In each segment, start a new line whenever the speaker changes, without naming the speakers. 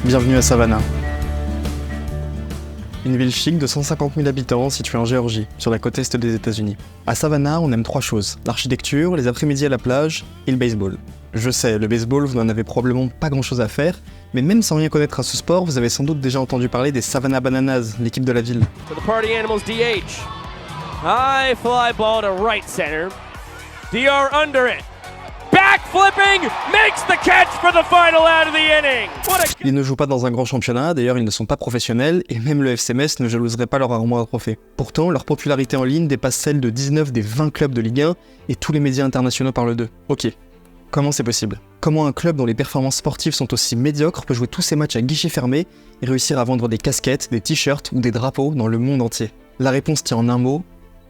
Bienvenue à Savannah. Une ville chic de 150 000 habitants située en Géorgie, sur la côte est des États-Unis. À Savannah, on aime trois choses, l'architecture, les après-midi à la plage et le baseball. Je sais, le baseball, vous n'en avez probablement pas grand-chose à faire, mais même sans rien connaître à ce sport, vous avez sans doute déjà entendu parler des Savannah Bananas, l'équipe de la ville.
For the Party Animals DH. High fly ball to right center. DR under it. Back flipping, makes the catch for the final out of the inning.
Ils ne jouent pas dans un grand championnat, d'ailleurs ils ne sont pas professionnels, et même le FC Metz ne jalouserait pas leur armoire à trophées. Pourtant, leur popularité en ligne dépasse celle de 19 des 20 clubs de Ligue 1, et tous les médias internationaux parlent d'eux. Ok, comment c'est possible ? Comment un club dont les performances sportives sont aussi médiocres peut jouer tous ses matchs à guichet fermé et réussir à vendre des casquettes, des t-shirts ou des drapeaux dans le monde entier ? La réponse tient en un mot,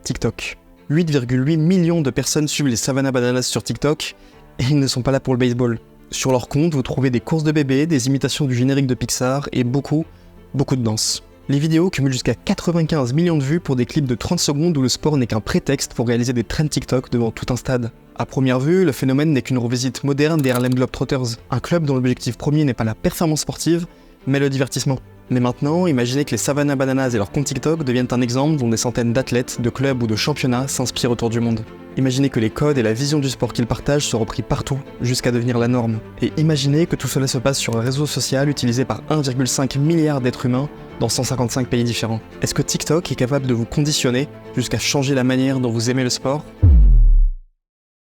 TikTok. 8,8 millions de personnes suivent les Savannah Bananas sur TikTok, et ils ne sont pas là pour le baseball. Sur leur compte, vous trouvez des courses de bébés, des imitations du générique de Pixar et beaucoup de danse. Les vidéos cumulent jusqu'à 95 millions de vues pour des clips de 30 secondes où le sport n'est qu'un prétexte pour réaliser des trends TikTok devant tout un stade. À première vue, le phénomène n'est qu'une revisite moderne des Harlem Globetrotters, un club dont l'objectif premier n'est pas la performance sportive, mais le divertissement. Mais maintenant, imaginez que les Savannah Bananas et leur compte TikTok deviennent un exemple dont des centaines d'athlètes, de clubs ou de championnats s'inspirent autour du monde. Imaginez que les codes et la vision du sport qu'ils partagent soient repris partout, jusqu'à devenir la norme. Et imaginez que tout cela se passe sur un réseau social utilisé par 1,5 milliard d'êtres humains dans 155 pays différents. Est-ce que TikTok est capable de vous conditionner jusqu'à changer la manière dont vous aimez le sport ?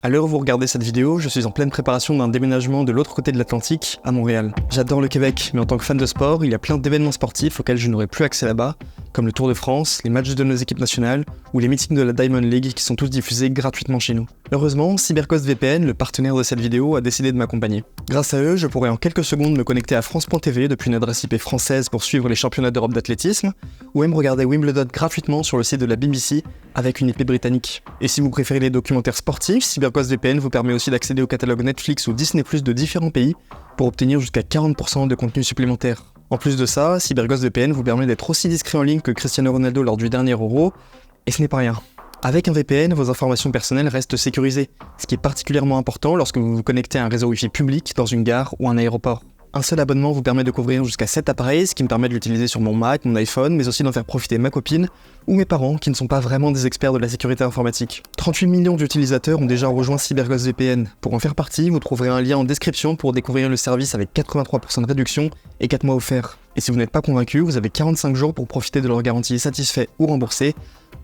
À l'heure où vous regardez cette vidéo, je suis en pleine préparation d'un déménagement de l'autre côté de l'Atlantique, à Montréal. J'adore le Québec, mais en tant que fan de sport, il y a plein d'événements sportifs auxquels je n'aurai plus accès là-bas, comme le Tour de France, les matchs de nos équipes nationales, ou les meetings de la Diamond League qui sont tous diffusés gratuitement chez nous. Heureusement, CyberCoast VPN, le partenaire de cette vidéo, a décidé de m'accompagner. Grâce à eux, je pourrai en quelques secondes me connecter à France.tv depuis une adresse IP française pour suivre les championnats d'Europe d'athlétisme, ou même regarder Wimbledon gratuitement sur le site de la BBC avec une IP britannique. Et si vous préférez les documentaires sportifs, CyberCoast VPN vous permet aussi d'accéder au catalogue Netflix ou Disney+ de différents pays pour obtenir jusqu'à 40% de contenu supplémentaire. En plus de ça, CyberGhost VPN vous permet d'être aussi discret en ligne que Cristiano Ronaldo lors du dernier Euro, et ce n'est pas rien. Avec un VPN, vos informations personnelles restent sécurisées, ce qui est particulièrement important lorsque vous vous connectez à un réseau Wi-Fi public dans une gare ou un aéroport. Un seul abonnement vous permet de couvrir jusqu'à 7 appareils, ce qui me permet de l'utiliser sur mon Mac, mon iPhone, mais aussi d'en faire profiter ma copine ou mes parents qui ne sont pas vraiment des experts de la sécurité informatique. 38 millions d'utilisateurs ont déjà rejoint CyberGhost VPN. Pour en faire partie, vous trouverez un lien en description pour découvrir le service avec 83% de réduction et 4 mois offerts. Et si vous n'êtes pas convaincu, vous avez 45 jours pour profiter de leur garantie satisfait ou remboursé.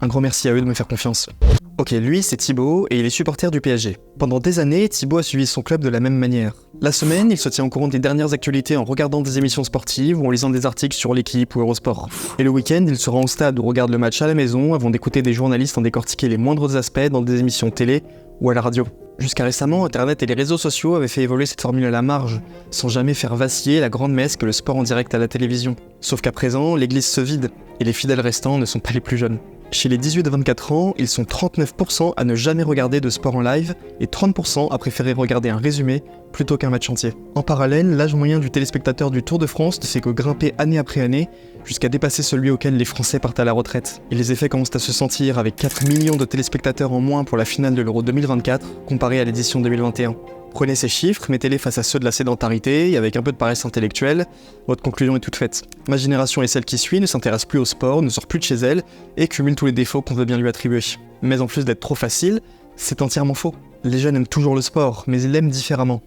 Un grand merci à eux de me faire confiance. Ok, lui c'est Thibaut et il est supporter du PSG. Pendant des années, Thibaut a suivi son club de la même manière. La semaine, il se tient au courant des dernières actualités en regardant des émissions sportives ou en lisant des articles sur l'équipe ou Eurosport. Et le week-end, il se rend au stade ou regarde le match à la maison avant d'écouter des journalistes en décortiquer les moindres aspects dans des émissions télé ou à la radio. Jusqu'à récemment, Internet et les réseaux sociaux avaient fait évoluer cette formule à la marge, sans jamais faire vaciller la grande messe que le sport en direct à la télévision. Sauf qu'à présent, l'église se vide, et les fidèles restants ne sont pas les plus jeunes. Chez les 18-24 ans, ils sont 39% à ne jamais regarder de sport en live et 30% à préférer regarder un résumé plutôt qu'un match entier. En parallèle, l'âge moyen du téléspectateur du Tour de France ne fait que grimper année après année jusqu'à dépasser celui auquel les Français partent à la retraite. Et les effets commencent à se sentir avec 4 millions de téléspectateurs en moins pour la finale de l'Euro 2024 comparé à l'édition 2021. Prenez ces chiffres, mettez-les face à ceux de la sédentarité et avec un peu de paresse intellectuelle, votre conclusion est toute faite. Ma génération et celle qui suit ne s'intéresse plus au sport, ne sort plus de chez elle et cumule tous les défauts qu'on veut bien lui attribuer. Mais en plus d'être trop facile, c'est entièrement faux. Les jeunes aiment toujours le sport, mais ils l'aiment différemment.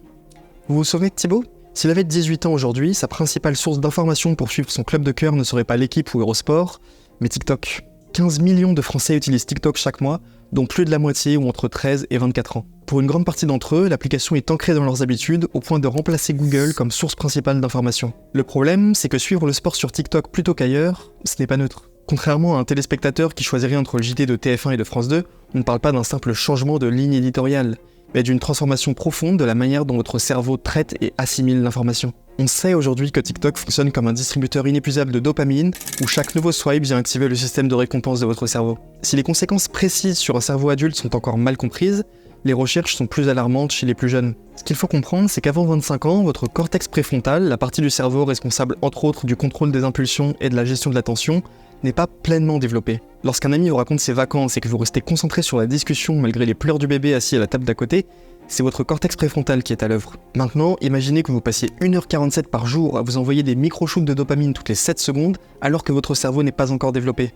Vous vous souvenez de Thibaut ? S'il avait 18 ans aujourd'hui, sa principale source d'information pour suivre son club de cœur ne serait pas l'équipe ou Eurosport, mais TikTok. 15 millions de Français utilisent TikTok chaque mois, dont plus de la moitié ont entre 13 et 24 ans. Pour une grande partie d'entre eux, l'application est ancrée dans leurs habitudes au point de remplacer Google comme source principale d'information. Le problème, c'est que suivre le sport sur TikTok plutôt qu'ailleurs, ce n'est pas neutre. Contrairement à un téléspectateur qui choisirait entre le JT de TF1 et de France 2, on ne parle pas d'un simple changement de ligne éditoriale, mais d'une transformation profonde de la manière dont votre cerveau traite et assimile l'information. On sait aujourd'hui que TikTok fonctionne comme un distributeur inépuisable de dopamine, où chaque nouveau swipe vient activer le système de récompense de votre cerveau. Si les conséquences précises sur un cerveau adulte sont encore mal comprises, les recherches sont plus alarmantes chez les plus jeunes. Ce qu'il faut comprendre, c'est qu'avant 25 ans, votre cortex préfrontal, la partie du cerveau responsable entre autres du contrôle des impulsions et de la gestion de l'attention, n'est pas pleinement développé. Lorsqu'un ami vous raconte ses vacances et que vous restez concentré sur la discussion malgré les pleurs du bébé assis à la table d'à côté, c'est votre cortex préfrontal qui est à l'œuvre. Maintenant, imaginez que vous passiez 1h47 par jour à vous envoyer des micro-shoots de dopamine toutes les 7 secondes alors que votre cerveau n'est pas encore développé.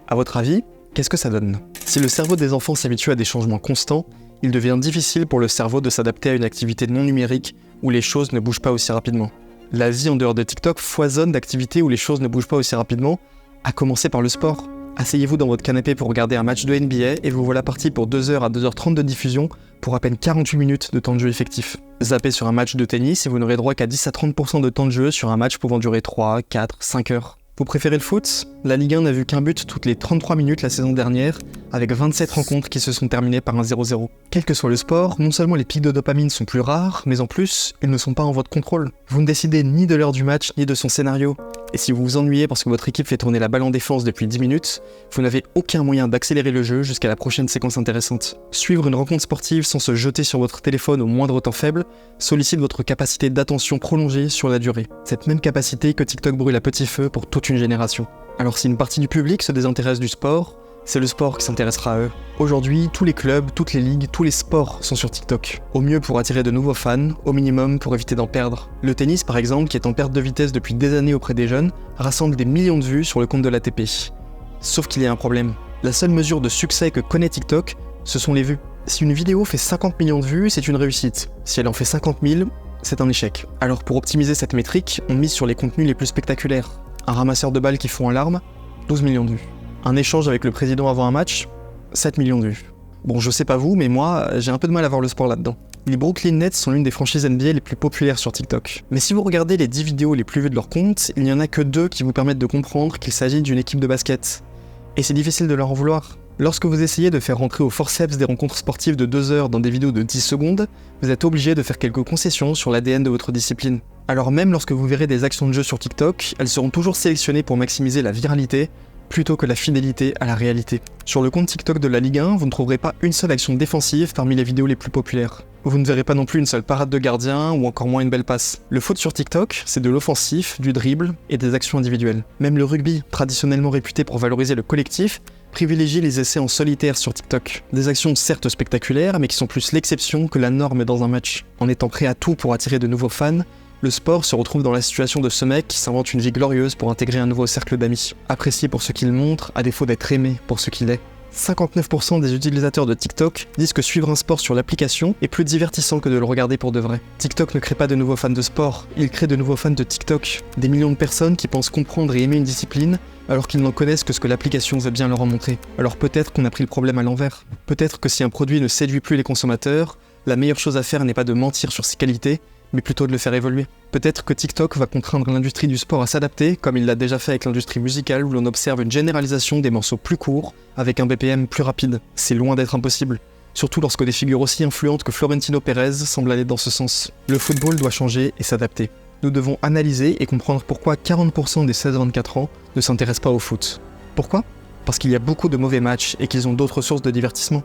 À votre avis, qu'est-ce que ça donne ? Si le cerveau des enfants s'habitue à des changements constants, il devient difficile pour le cerveau de s'adapter à une activité non numérique où les choses ne bougent pas aussi rapidement. La vie en dehors de TikTok foisonne d'activités où les choses ne bougent pas aussi rapidement, à commencer par le sport. Asseyez-vous dans votre canapé pour regarder un match de NBA et vous voilà parti pour 2h à 2h30 de diffusion pour à peine 48 minutes de temps de jeu effectif. Zappez sur un match de tennis et vous n'aurez droit qu'à 10 à 30% de temps de jeu sur un match pouvant durer 3, 4, 5 heures. Vous préférez le foot ? La Ligue 1 n'a vu qu'un but toutes les 33 minutes la saison dernière, avec 27 rencontres qui se sont terminées par un 0-0. Quel que soit le sport, non seulement les pics de dopamine sont plus rares, mais en plus, ils ne sont pas en votre contrôle. Vous ne décidez ni de l'heure du match, ni de son scénario. Et si vous vous ennuyez parce que votre équipe fait tourner la balle en défense depuis 10 minutes, vous n'avez aucun moyen d'accélérer le jeu jusqu'à la prochaine séquence intéressante. Suivre une rencontre sportive sans se jeter sur votre téléphone au moindre temps faible sollicite votre capacité d'attention prolongée sur la durée. Cette même capacité que TikTok brûle à petit feu pour toute une génération. Alors si une partie du public se désintéresse du sport, c'est le sport qui s'intéressera à eux. Aujourd'hui, tous les clubs, toutes les ligues, tous les sports sont sur TikTok. Au mieux pour attirer de nouveaux fans, au minimum pour éviter d'en perdre. Le tennis par exemple, qui est en perte de vitesse depuis des années auprès des jeunes, rassemble des millions de vues sur le compte de l'ATP. Sauf qu'il y a un problème. La seule mesure de succès que connaît TikTok, ce sont les vues. Si une vidéo fait 50 millions de vues, c'est une réussite. Si elle en fait 50 000, c'est un échec. Alors pour optimiser cette métrique, on mise sur les contenus les plus spectaculaires. Un ramasseur de balles qui fond en larmes, 12 millions de vues. Un échange avec le président avant un match, 7 millions de vues. Bon, je sais pas vous, mais moi, j'ai un peu de mal à voir le sport là-dedans. Les Brooklyn Nets sont l'une des franchises NBA les plus populaires sur TikTok. Mais si vous regardez les 10 vidéos les plus vues de leur compte, il n'y en a que 2 qui vous permettent de comprendre qu'il s'agit d'une équipe de basket. Et c'est difficile de leur en vouloir. Lorsque vous essayez de faire rentrer au forceps des rencontres sportives de 2 heures dans des vidéos de 10 secondes, vous êtes obligé de faire quelques concessions sur l'ADN de votre discipline. Alors même lorsque vous verrez des actions de jeu sur TikTok, elles seront toujours sélectionnées pour maximiser la viralité, plutôt que la fidélité à la réalité. Sur le compte TikTok de la Ligue 1, vous ne trouverez pas une seule action défensive parmi les vidéos les plus populaires. Vous ne verrez pas non plus une seule parade de gardien ou encore moins une belle passe. Le foot sur TikTok, c'est de l'offensif, du dribble et des actions individuelles. Même le rugby, traditionnellement réputé pour valoriser le collectif, privilégie les essais en solitaire sur TikTok. Des actions certes spectaculaires, mais qui sont plus l'exception que la norme dans un match. En étant prêt à tout pour attirer de nouveaux fans, le sport se retrouve dans la situation de ce mec qui s'invente une vie glorieuse pour intégrer un nouveau cercle d'amis. Apprécié pour ce qu'il montre, à défaut d'être aimé pour ce qu'il est. 59% des utilisateurs de TikTok disent que suivre un sport sur l'application est plus divertissant que de le regarder pour de vrai. TikTok ne crée pas de nouveaux fans de sport, il crée de nouveaux fans de TikTok. Des millions de personnes qui pensent comprendre et aimer une discipline alors qu'ils n'en connaissent que ce que l'application veut bien leur en montrer. Alors peut-être qu'on a pris le problème à l'envers. Peut-être que si un produit ne séduit plus les consommateurs, la meilleure chose à faire n'est pas de mentir sur ses qualités, mais plutôt de le faire évoluer. Peut-être que TikTok va contraindre l'industrie du sport à s'adapter, comme il l'a déjà fait avec l'industrie musicale où l'on observe une généralisation des morceaux plus courts, avec un BPM plus rapide. C'est loin d'être impossible. Surtout lorsque des figures aussi influentes que Florentino Pérez semblent aller dans ce sens. Le football doit changer et s'adapter. Nous devons analyser et comprendre pourquoi 40% des 16-24 ans ne s'intéressent pas au foot. Pourquoi ? Parce qu'il y a beaucoup de mauvais matchs et qu'ils ont d'autres sources de divertissement.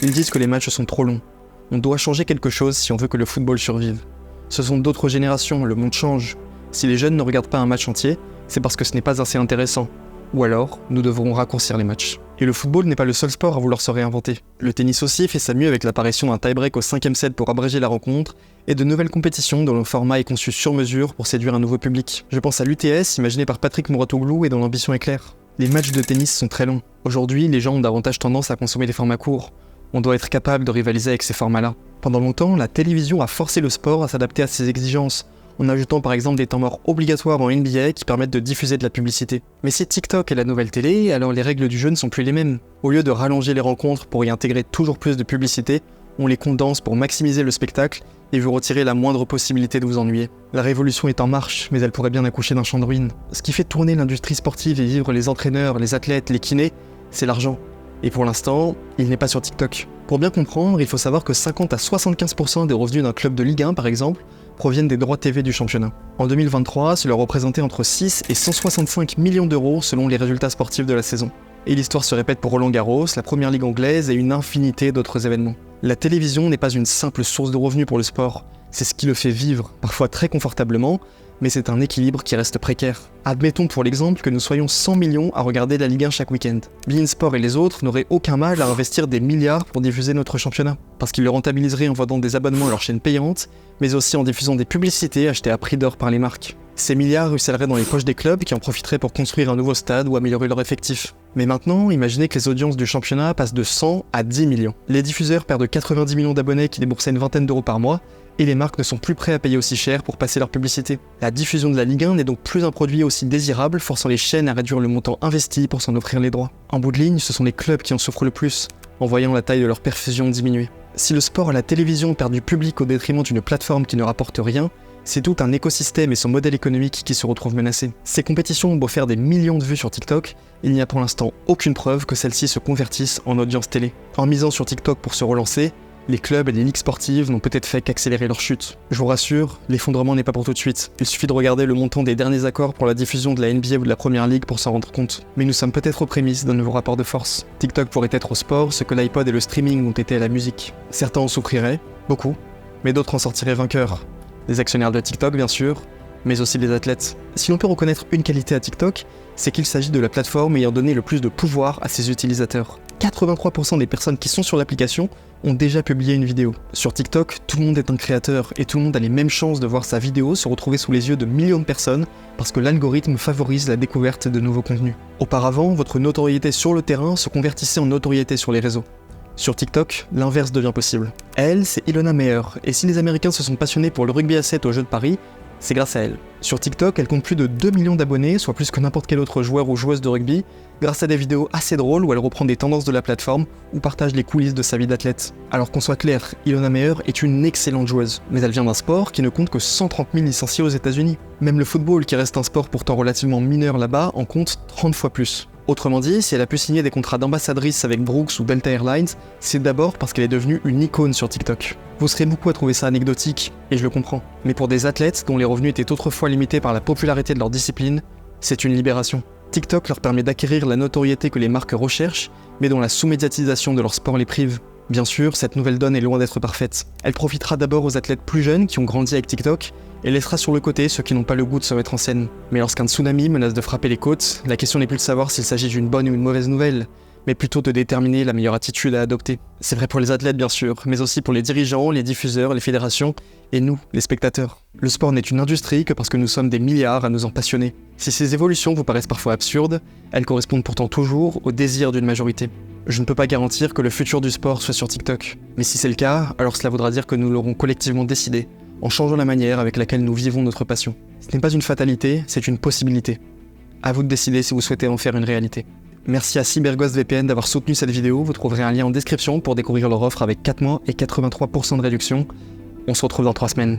Ils disent que les matchs sont trop longs. On doit changer quelque chose si on veut que le football survive. Ce sont d'autres générations, le monde change. Si les jeunes ne regardent pas un match entier, c'est parce que ce n'est pas assez intéressant. Ou alors, nous devrons raccourcir les matchs. Et le football n'est pas le seul sport à vouloir se réinventer. Le tennis aussi fait sa mue avec l'apparition d'un tie-break au 5e set pour abréger la rencontre, et de nouvelles compétitions dont le format est conçu sur mesure pour séduire un nouveau public. Je pense à l'UTS, imaginé par Patrick Mouratoglou et dont l'ambition est claire. Les matchs de tennis sont très longs. Aujourd'hui, les gens ont davantage tendance à consommer des formats courts. On doit être capable de rivaliser avec ces formats-là. Pendant longtemps, la télévision a forcé le sport à s'adapter à ces exigences, en ajoutant par exemple des temps morts obligatoires en NBA qui permettent de diffuser de la publicité. Mais si TikTok est la nouvelle télé, alors les règles du jeu ne sont plus les mêmes. Au lieu de rallonger les rencontres pour y intégrer toujours plus de publicité, on les condense pour maximiser le spectacle et vous retirer la moindre possibilité de vous ennuyer. La révolution est en marche, mais elle pourrait bien accoucher d'un champ de ruines. Ce qui fait tourner l'industrie sportive et vivre les entraîneurs, les athlètes, les kinés, c'est l'argent. Et pour l'instant, il n'est pas sur TikTok. Pour bien comprendre, il faut savoir que 50 à 75% des revenus d'un club de Ligue 1, par exemple, proviennent des droits TV du championnat. En 2023, cela représentait entre 6 et 165 millions d'euros selon les résultats sportifs de la saison. Et l'histoire se répète pour Roland Garros, la première ligue anglaise et une infinité d'autres événements. La télévision n'est pas une simple source de revenus pour le sport, c'est ce qui le fait vivre, parfois très confortablement, mais c'est un équilibre qui reste précaire. Admettons pour l'exemple que nous soyons 100 millions à regarder la Ligue 1 chaque week-end. beIN Sport et les autres n'auraient aucun mal à investir des milliards pour diffuser notre championnat, parce qu'ils le rentabiliseraient en vendant des abonnements à leur chaîne payante, mais aussi en diffusant des publicités achetées à prix d'or par les marques. Ces milliards ruisselleraient dans les poches des clubs qui en profiteraient pour construire un nouveau stade ou améliorer leur effectif. Mais maintenant, imaginez que les audiences du championnat passent de 100 à 10 millions. Les diffuseurs perdent 90 millions d'abonnés qui déboursaient une vingtaine d'euros par mois, et les marques ne sont plus prêts à payer aussi cher pour passer leur publicité. La diffusion de la Ligue 1 n'est donc plus un produit aussi désirable, forçant les chaînes à réduire le montant investi pour s'en offrir les droits. En bout de ligne, ce sont les clubs qui en souffrent le plus, en voyant la taille de leur perfusion diminuer. Si le sport à la télévision perd du public au détriment d'une plateforme qui ne rapporte rien, c'est tout un écosystème et son modèle économique qui se retrouvent menacés. Ces compétitions ont beau faire des millions de vues sur TikTok, il n'y a pour l'instant aucune preuve que celles-ci se convertissent en audience télé. En misant sur TikTok pour se relancer, les clubs et les ligues sportives n'ont peut-être fait qu'accélérer leur chute. Je vous rassure, l'effondrement n'est pas pour tout de suite. Il suffit de regarder le montant des derniers accords pour la diffusion de la NBA ou de la Premier League pour s'en rendre compte. Mais nous sommes peut-être aux prémices d'un nouveau rapport de force. TikTok pourrait être au sport ce que l'iPod et le streaming ont été à la musique. Certains en souffriraient, beaucoup, mais d'autres en sortiraient vainqueurs. Les actionnaires de TikTok bien sûr, mais aussi les athlètes. Si l'on peut reconnaître une qualité à TikTok, c'est qu'il s'agit de la plateforme ayant donné le plus de pouvoir à ses utilisateurs. 83% des personnes qui sont sur l'application ont déjà publié une vidéo. Sur TikTok, tout le monde est un créateur et tout le monde a les mêmes chances de voir sa vidéo se retrouver sous les yeux de millions de personnes parce que l'algorithme favorise la découverte de nouveaux contenus. Auparavant, votre notoriété sur le terrain se convertissait en notoriété sur les réseaux. Sur TikTok, l'inverse devient possible. Elle, c'est Ilona Meyer, et si les Américains se sont passionnés pour le rugby à 7 au Jeux de Paris, c'est grâce à elle. Sur TikTok, elle compte plus de 2 millions d'abonnés, soit plus que n'importe quel autre joueur ou joueuse de rugby, grâce à des vidéos assez drôles où elle reprend des tendances de la plateforme ou partage les coulisses de sa vie d'athlète. Alors qu'on soit clair, Ilona Meyer est une excellente joueuse, mais elle vient d'un sport qui ne compte que 130 000 licenciés aux États-Unis. Même le football, qui reste un sport pourtant relativement mineur là-bas, en compte 30 fois plus. Autrement dit, si elle a pu signer des contrats d'ambassadrice avec Brooks ou Delta Airlines, c'est d'abord parce qu'elle est devenue une icône sur TikTok. Vous serez beaucoup à trouver ça anecdotique, et je le comprends. Mais pour des athlètes dont les revenus étaient autrefois limités par la popularité de leur discipline, c'est une libération. TikTok leur permet d'acquérir la notoriété que les marques recherchent, mais dont la sous-médiatisation de leur sport les prive. Bien sûr, cette nouvelle donne est loin d'être parfaite. Elle profitera d'abord aux athlètes plus jeunes qui ont grandi avec TikTok, et laissera sur le côté ceux qui n'ont pas le goût de se mettre en scène. Mais lorsqu'un tsunami menace de frapper les côtes, la question n'est plus de savoir s'il s'agit d'une bonne ou une mauvaise nouvelle, mais plutôt de déterminer la meilleure attitude à adopter. C'est vrai pour les athlètes bien sûr, mais aussi pour les dirigeants, les diffuseurs, les fédérations, et nous, les spectateurs. Le sport n'est une industrie que parce que nous sommes des milliards à nous en passionner. Si ces évolutions vous paraissent parfois absurdes, elles correspondent pourtant toujours au désir d'une majorité. Je ne peux pas garantir que le futur du sport soit sur TikTok, mais si c'est le cas, alors cela voudra dire que nous l'aurons collectivement décidé, en changeant la manière avec laquelle nous vivons notre passion. Ce n'est pas une fatalité, c'est une possibilité. À vous de décider si vous souhaitez en faire une réalité. Merci à CyberGhost VPN d'avoir soutenu cette vidéo, vous trouverez un lien en description pour découvrir leur offre avec 4 mois et 83% de réduction. On se retrouve dans 3 semaines.